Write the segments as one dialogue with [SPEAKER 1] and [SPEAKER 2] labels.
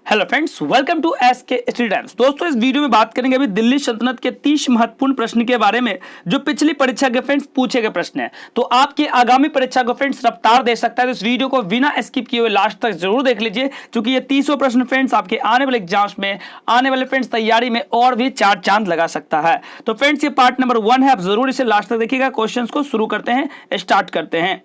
[SPEAKER 1] Hello friends, welcome to SK students. दोस्तों, इस video में बात करेंगे अभी दिल्ली सल्तनत के 30 महत्वपूर्ण प्रश्न के बारे में जो पिछली परीक्षा के फ्रेंड्स पूछे गए प्रश्न हैं। तो आपकी आगामी परीक्षा को फ्रेंड्स रफ्तार दे सकता है, तो इस वीडियो को बिना स्किप किए हुए लास्ट तक जरूर देख लीजिए, क्योंकि ये 30 प्रश्न फ्रेंड्स आपके आने वाले एग्जाम्स में, आने वाले फ्रेंड्स तैयारी में और भी चार चांद लगा सकता है। तो फ्रेंड्स, ये पार्ट नंबर 1 है, आप जरूर इसे लास्ट तक देखिएगा। क्वेश्चन को शुरू करते हैं, स्टार्ट करते हैं।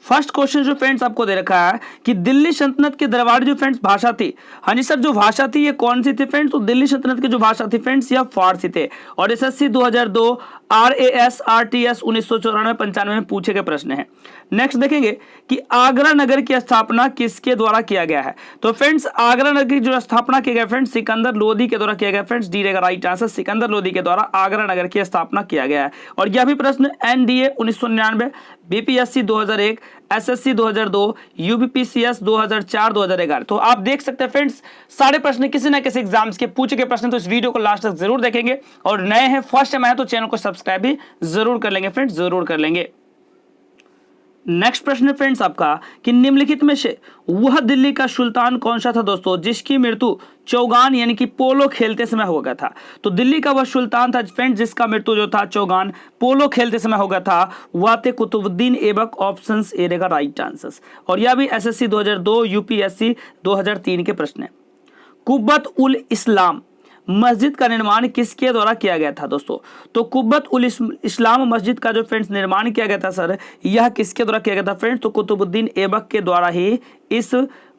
[SPEAKER 1] फर्स्ट क्वेश्चन जो फ्रेंड्स आपको दे रखा है कि दिल्ली सल्तनत के दरबार जो फ्रेंड्स भाषा थी, हाँ जी सर, जो भाषा थी ये कौन सी थी फ्रेंड्स? तो दिल्ली सल्तनत की जो भाषा थी फ्रेंड्स यह फारसी थे। और एसएससी 2002, RAS RTS 1994-95 में पूछे गए प्रश्न है। नेक्स्ट देखेंगे कि आगरा नगर की स्थापना किसके द्वारा किया गया है? तो फ्रेंड्स, आगरा नगर की जो स्थापना किया गया फ्रेंड्स सिकंदर लोदी के द्वारा किया गया। फ्रेंड्स डी रहेगा राइट आंसर, सिकंदर लोदी के द्वारा आगरा नगर की स्थापना किया गया है। और यह भी प्रश्न NDA 1999, BPSC 2001, SSC 2002, UPPCS 2004-2011। तो आप देख सकते हैं फ्रेंड्स, सारे प्रश्न किसी ना किसी एग्जाम्स के पूछे गए प्रश्न। तो इस वीडियो को लास्ट तक जरूर देखेंगे, और नए हैं, फर्स्ट टाइम आए तो चैनल को सब्सक्राइब भी जरूर कर लेंगे फ्रेंड्स, जरूर कर लेंगे। नेक्स्ट प्रश्न फ्रेंड्स आपका कि निम्नलिखित में से वह दिल्ली का सुल्तान कौन सा था दोस्तों जिसकी मृत्यु चौगान यानी कि पोलो खेलते समय हो गया था? तो दिल्ली का वह सुल्तान था फ्रेंड्स जिसका मृत्यु जो था चौगान पोलो खेलते समय हो गया था, वह थे कुतुबुद्दीन ऐबक। ऑप्शन ए रहेगा राइट आंसर। और यह भी SSC 2002, UPSC 2003 के प्रश्न है। कुब्बत उल इस्लाम मस्जिद का निर्माण किसके द्वारा किया गया था दोस्तों? तो कुब्बत उल इस्लाम मस्जिद का जो फ्रेंड्स निर्माण किया गया था सर, यह किसके द्वारा किया गया था फ्रेंड्स? तो कुतुबुद्दीन ऐबक के द्वारा ही इस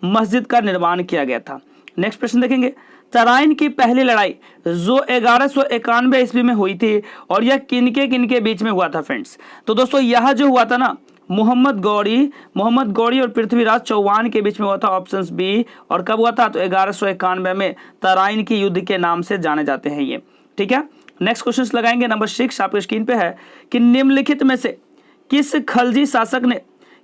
[SPEAKER 1] मस्जिद का निर्माण किया गया था। नेक्स्ट प्रश्न देखेंगे, तराइन की पहली लड़ाई जो 1191 ईस्वी में हुई थी, और यह किनके बीच में हुआ था फ्रेंड्स? तो दोस्तों, यह जो हुआ था ना, मोहम्मद गौरी और पृथ्वीराज चौहान के बीच में हुआ था। Option B. और कब हुआ था? तो 1191 में। तराइन की युद्ध के नाम से जाने जाते हैं ये, ठीक है। नेक्स्ट क्वेश्चन लगाएंगे, नंबर 6 आपके स्क्रीन पे है कि निम्नलिखित में से किस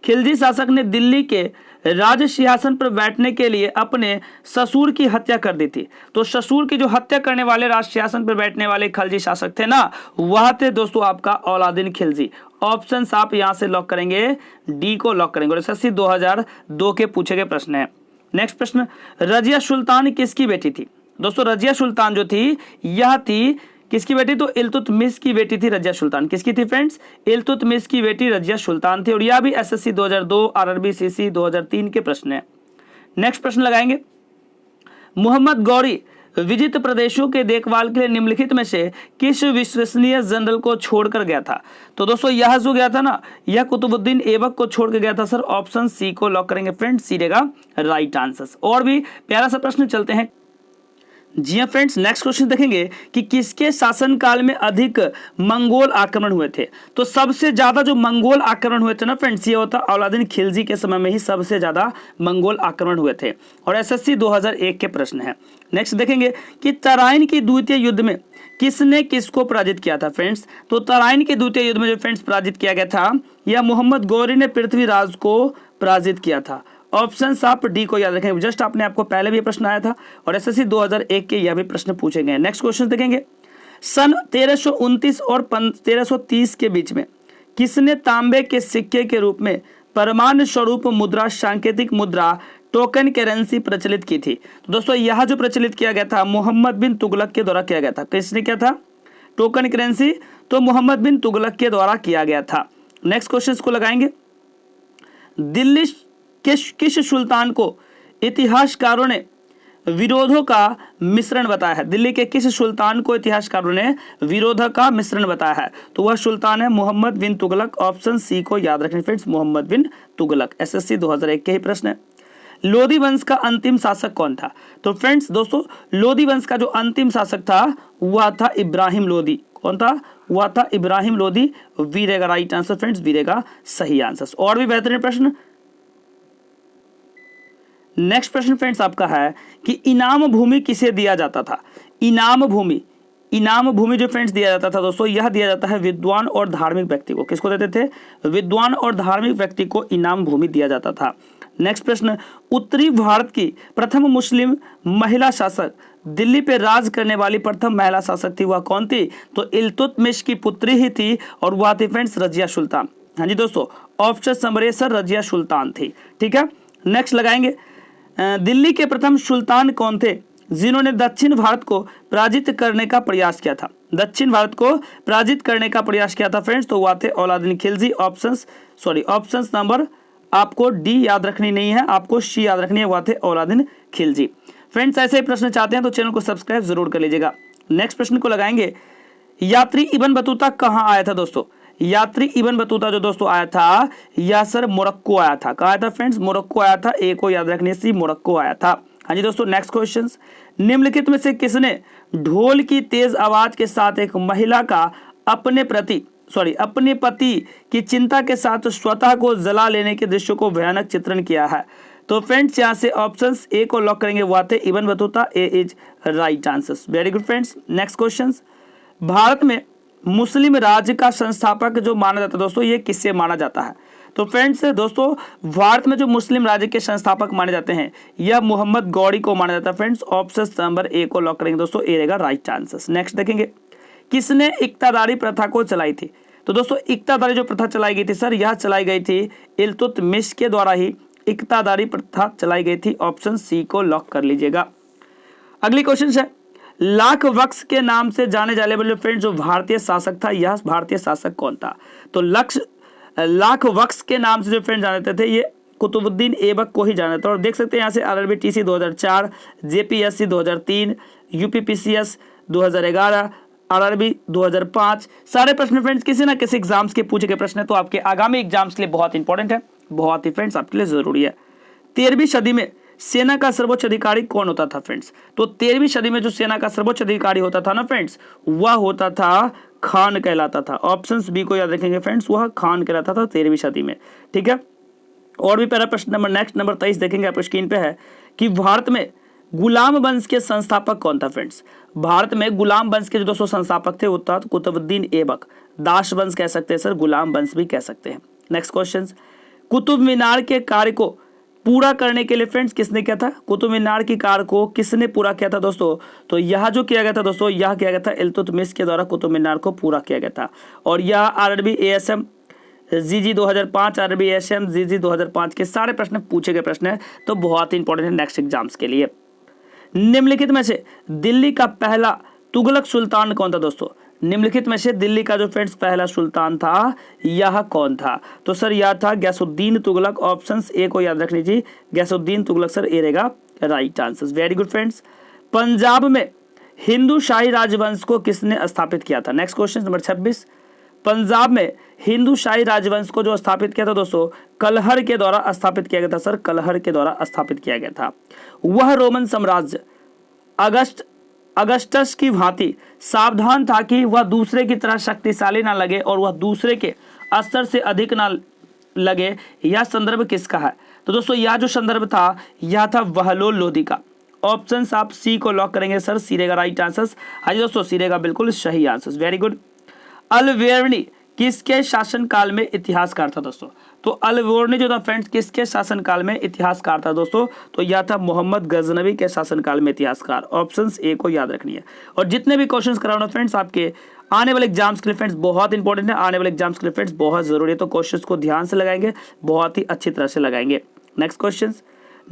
[SPEAKER 1] खिलजी शासक ने दिल्ली के राज सिंहासन पर बैठने के लिए अपने ससुर की हत्या कर दी थी? तो ससुर की जो हत्या करने वाले राज सिंहासन पर बैठने वाले खिलजी शासक थे ना, वह थे दोस्तों आपका औलादीन खिलजी। ऑप्शन आप यहां से लॉक करेंगे, डी को लॉक करेंगे। और SSC 2002 के पूछे गए प्रश्न है। नेक्स्ट प्रश्न, रजिया सुल्तान किसकी बेटी थी? दोस्तों, रजिया सुल्तान जो थी यह थी किसकी बेटी? तो इल्तुतमिश की बेटी थी रजिया सुल्तान। किसकी थी फ्रेंड्स? इल्तुतमिश की बेटी रजिया सुल्तान थी। और यह भी SSC 2002, RRB CC 2003 के प्रश्न है। नेक्स्ट प्रश्न लगाएंगे, मोहम्मद गौरी विजित प्रदेशों के देखभाल के लिए निम्नलिखित में से किस विश्वसनीय जनरल को छोड़कर गया था? तो दोस्तों, यह जो गया था ना, यह कुतुबुद्दीन ऐबक को छोड़ के गया था सर। ऑप्शन सी को लॉक करेंगे फ्रेंड्स, सी रहेगा राइट आंसर। और भी प्यारा सा प्रश्न चलते हैं। जी हाँ फ्रेंड्स, नेक्स्ट क्वेश्चन देखेंगे कि किसके शासनकाल में अधिक मंगोल आक्रमण हुए थे? तो सबसे ज्यादा जो मंगोल आक्रमण हुए थे ना फ्रेंड्स, ये होता अलाउद्दीन खिलजी के समय में ही सबसे ज्यादा मंगोल आक्रमण हुए थे। और SSC 2001 के प्रश्न है। नेक्स्ट देखेंगे कि तराइन की द्वितीय युद्ध में किसने किसको पराजित किया था फ्रेंड्स? तो तराइन के द्वितीय युद्ध में जो फ्रेंड्स पराजित किया गया था, यह मोहम्मद गौरी ने पृथ्वीराज को पराजित किया था। ऑप्शन आप डी को याद रखें, जस्ट आपने आपको पहले भी प्रश्न आया था, और SSC 2001 के यह भी प्रश्न पूछे गए। नेक्स्ट क्वेश्चन देखेंगे, सन 1329 और 1330 के बीच में किसने तांबे के सिक्के के रूप में परमाणु स्वरूप मुद्रा, सांकेतिक मुद्रा, टोकन करेंसी प्रचलित की थी? तो दोस्तों, यह जो प्रचलित किया गया था मोहम्मद बिन तुगलक के द्वारा किया गया था। किसने किया था टोकन करेंसी? तो मोहम्मद बिन तुगलक के द्वारा किया गया था। नेक्स्ट क्वेश्चन को लगाएंगे, दिल्ली किस सुल्तान को इतिहासकारों ने विरोधों का मिश्रण बताया है? दिल्ली के किस सुल्तान को इतिहासकारों ने विरोधों का मिश्रण बताया है? तो वह सुल्तान है मोहम्मद बिन तुगलक। ऑप्शन सी को याद रखें फ्रेंड्स, मोहम्मद बिन तुगलक। SSC 2001 के ही प्रश्न है। लोधी वंश का अंतिम शासक कौन था? तो फ्रेंड्स दोस्तों, लोधी वंश का जो अंतिम शासक था वह था इब्राहिम लोधी। कौन था? वह था इब्राहिम लोधी। वी रहेगा राइट आंसर फ्रेंड्स, वी रहेगा सही आंसर। और भी बेहतरीन प्रश्न। नेक्स्ट प्रश्न फ्रेंड्स आपका है कि इनाम भूमि किसे दिया जाता था? इनाम भूमि जो फ्रेंड्स दिया जाता था दोस्तों, यह दिया जाता है विद्वान और धार्मिक व्यक्ति को। किसको देते थे? विद्वान और धार्मिक व्यक्ति को इनाम भूमि दिया जाता था। नेक्स्ट प्रश्न, उत्तरी भारत की प्रथम मुस्लिम महिला शासक, दिल्ली पे राज करने वाली प्रथम महिला शासक थी, वह कौन थी? तो इल्तुतमिश की पुत्री ही थी, और वह थी फ्रेंड्स रजिया सुल्तान। हाँ जी दोस्तों, option number A sir, Razia Sultan थी। ठीक है। नेक्स्ट लगाएंगे, दिल्ली के प्रथम सुल्तान कौन थे जिन्होंने दक्षिण भारत को पराजित करने का प्रयास किया था? दक्षिण भारत को पराजित करने का प्रयास किया था फ्रेंड्स, तो वह थे अलाउद्दीन खिलजी। ऑप्शंस नंबर आपको डी याद रखनी नहीं है, आपको सी याद रखनी है, वह थे अलाउद्दीन खिलजी। फ्रेंड्स ऐसे ही प्रश्न चाहते हैं तो चैनल को सब्सक्राइब जरूर कर लीजिएगा। नेक्स्ट प्रश्न को लगाएंगे, यात्री इब्न बतूता कहाँ आया था दोस्तों? यात्री इब्न बतूता जो दोस्तों आया था यह सर मोरक्को आया था। कहाँ आया था फ्रेंड्स? मोरक्को आया था। ए को याद रखने से मोरक्को आया था। हाँ जी दोस्तों, नेक्स्ट क्वेश्चन, निम्नलिखित में से किसने ढोल की तेज आवाज के साथ एक महिला का अपने पति की चिंता के साथ स्वतः को जला लेने के दृश्य को भयानक चित्रण किया है? तो फ्रेंड्स यहाँ से ऑप्शंस ए को लॉक करेंगे, वह थे Ibn Battuta. A is right answer. Very good friends. Next question, Bharat में मुस्लिम राज्य का संस्थापक जो माना जाता है दोस्तों, ये किससे माना जाता है? तो फ्रेंड्स दोस्तों, भारत में जो मुस्लिम राज्य के संस्थापक माने जाते हैं यह मोहम्मद गौरी को माना जाता है फ्रेंड्स। ऑप्शन नंबर ए को लॉक करेंगे दोस्तों, ए रहेगा राइट आंसर। नेक्स्ट देखेंगे, किसने इक्तादारी प्रथा को चलाई थी? तो दोस्तों इक्तादारी जो प्रथा चलाई गई थी सर, यह चलाई गई थी इल्तुतमिश के द्वारा ही इक्तादारी प्रथा चलाई गई थी। ऑप्शन सी को लॉक कर लीजिएगा। अगली क्वेश्चन है, लाख वक्स के नाम से जाने जाने वाले फ्रेंड्स जो भारतीय शासक था, यह भारतीय शासक कौन था? तो लाख वक्स के नाम से जो फ्रेंड्स जानते थे ये कुतुबुद्दीन ऐबक को ही जाना था। और देख सकते हैं यहाँ से RRBTC 2004, JPSC 2003, UPPCS 2011, RRB 2005, सारे प्रश्न फ्रेंड्स किसी ना किसी एग्जाम्स के पूछे गए प्रश्न है, तो आपके आगामी एग्जाम्स के लिए बहुत इंपॉर्टेंट है, बहुत ही फ्रेंड्स आपके लिए जरूरी है। 13वीं सदी में सेना का सर्वोच्च अधिकारी कौन होता था फ्रेंड्स? तो 13वीं सदी में जो सेना का सर्वोच्च अधिकारी होता था ना फ्रेंड्स, वह होता था खान कहलाता था। ऑप्शंस बी को याद रखेंगे फ्रेंड्स, वह खान कहलाता था 13वीं सदी में। ठीक है, और भी पहला प्रश्न नंबर नेक्स्ट नंबर 23 देखेंगे, आपको स्क्रीन पे है कि भारत में गुलाम वंश के संस्थापक कौन था फ्रेंड्स? भारत में गुलाम वंश के जो दोस्तों संस्थापक थे वो था कुतुबुद्दीन ऐबक। दास वंश कह सकते हैं सर, गुलाम वंश भी कह सकते हैं। नेक्स्ट क्वेश्चन, कुतुब मीनार के कार्य को पूरा करने के लिए फ्रेंड्स किसने किया था? कुतुब मीनार की कार्य को किसने पूरा किया था दोस्तों? तो यह जो किया गया था दोस्तों, यह किया गया था इल्तुतमिश के द्वारा कुतुब मीनार को पूरा किया गया था। और यह RRB ASM GG 2005, RRB ASM GG 2005 के सारे प्रश्न पूछे गए प्रश्न है, तो बहुत ही इंपॉर्टेंट है नेक्स्ट एग्जाम्स के लिए। निम्नलिखित में से दिल्ली का पहला तुगलक सुल्तान कौन था दोस्तों? निम्नलिखित में से दिल्ली का जो फ्रेंड्स पहला सुल्तान था यह कौन था? तो सर यह था गयासुद्दीन तुगलक। ऑप्शंस ए को याद रख लीजिए, गयासुद्दीन तुगलक सर, ए रहेगा right answer. Very good friends. Punjab में हिंदू शाही राजवंश को किसने स्थापित किया था? नेक्स्ट क्वेश्चन नंबर 26, पंजाब में हिंदू शाही राजवंश को जो स्थापित किया था दोस्तों, कलहर के द्वारा स्थापित किया गया था सर, कलहर के द्वारा स्थापित किया गया था। वह रोमन साम्राज्य अगस्टस की भांति सावधान था कि वह दूसरे की तरह शक्तिशाली ना लगे और वह दूसरे के स्तर से अधिक ना लगे। यह संदर्भ किसका है? तो दोस्तों यह जो संदर्भ था यह था बहलोल लोदी का। ऑप्शंस आप सी को लॉक करेंगे सर, सी रहेगा राइट आंसर। हाँ जी दोस्तों, सी रहेगा बिल्कुल सही आंसर। Very good. अल-बेरुनी किसके शासनकाल में इतिहासकार था दोस्तों? तो अल-बेरुनी जो था फ्रेंड्स किसके शासनकाल में इतिहासकार था दोस्तों? तो यह था मोहम्मद गजनवी के शासनकाल में इतिहासकार। ऑप्शंस ए को याद रखनी है। और जितने भी क्वेश्चंस कराना फ्रेंड्स आपके आने वाले एग्जाम्स के लिए फ्रेंड्स बहुत इंपॉर्टेंट है, आने वाले एग्जाम्स के लिए फ्रेंड्स बहुत जरूरी है, तो क्वेश्चंस को ध्यान से लगाएंगे, बहुत ही अच्छी तरह से लगाएंगे। नेक्स्ट क्वेश्चन,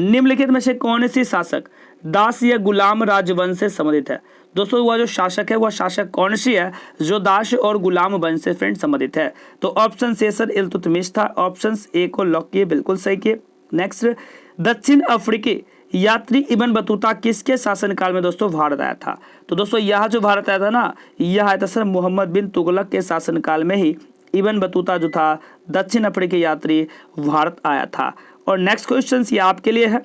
[SPEAKER 1] निम्नलिखित में से कौन सी शासक दास या गुलाम राजवंश से संबंधित है? दोस्तों वह जो शासक है वह शासक कौन सी है जो दास और गुलाम वंश से फ्रेंड संबंधित है? तो ऑप्शन से सर इल्तुतमिश था। ऑप्शन ए को लॉक किए, बिल्कुल सही किए। नेक्स्ट, दक्षिण अफ्रीकी यात्री इब्न बतूता किसके शासनकाल में दोस्तों भारत आया था? तो दोस्तों यह जो भारत आया था ना, यह आया था सर मोहम्मद बिन तुगलक के शासनकाल में ही इब्न बतूता जो था दक्षिण अफ्रीकी यात्री भारत आया था। और नेक्स्ट क्वेश्चन ये आपके लिए है,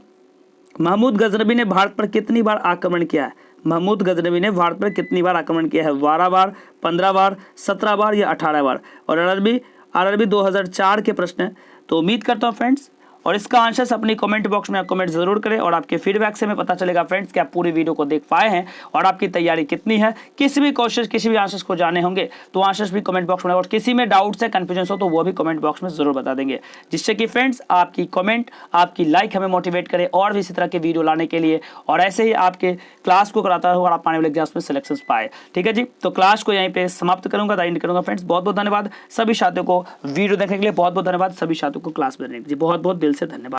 [SPEAKER 1] महमूद गजनवी ने भारत पर कितनी बार आक्रमण किया है? महमूद गजनवी ने भारत पर कितनी बार आक्रमण किया है? 12 बार, 15 बार, 17 बार या 18 बार? और RRB 2004 के प्रश्न है। तो उम्मीद करता हूँ फ्रेंड्स, और इसका आंसर अपनी कमेंट बॉक्स में आप कमेंट जरूर करें, और आपके फीडबैक से हमें पता चलेगा फ्रेंड्स कि आप पूरी वीडियो को देख पाए हैं और आपकी तैयारी कितनी है। किसी भी क्वेश्चन किसी भी आंसर्स को जाने होंगे तो आंसर्स भी कमेंट बॉक्स में, और किसी में डाउट्स है कन्फ्यूजन हो तो वो भी कमेंट बॉक्स में जरूर बता देंगे, जिससे कि फ्रेंड्स आपकी कमेंट आपकी लाइक हमें मोटिवेट करे और भी इसी तरह के वीडियो लाने के लिए, और ऐसे ही आपके क्लास को कराता हो और आप आने वाले एग्जाम्स में सिलेक्शन पाए। ठीक है जी, तो क्लास को यहीं पे समाप्त करूंगा, एंड करूंगा फ्रेंड्स। बहुत बहुत धन्यवाद सभी साथियों को वीडियो देखने के लिए, बहुत बहुत धन्यवाद सभी साथियों को क्लास में देखने के लिए, बहुत बहुत दिल से धन्यवाद।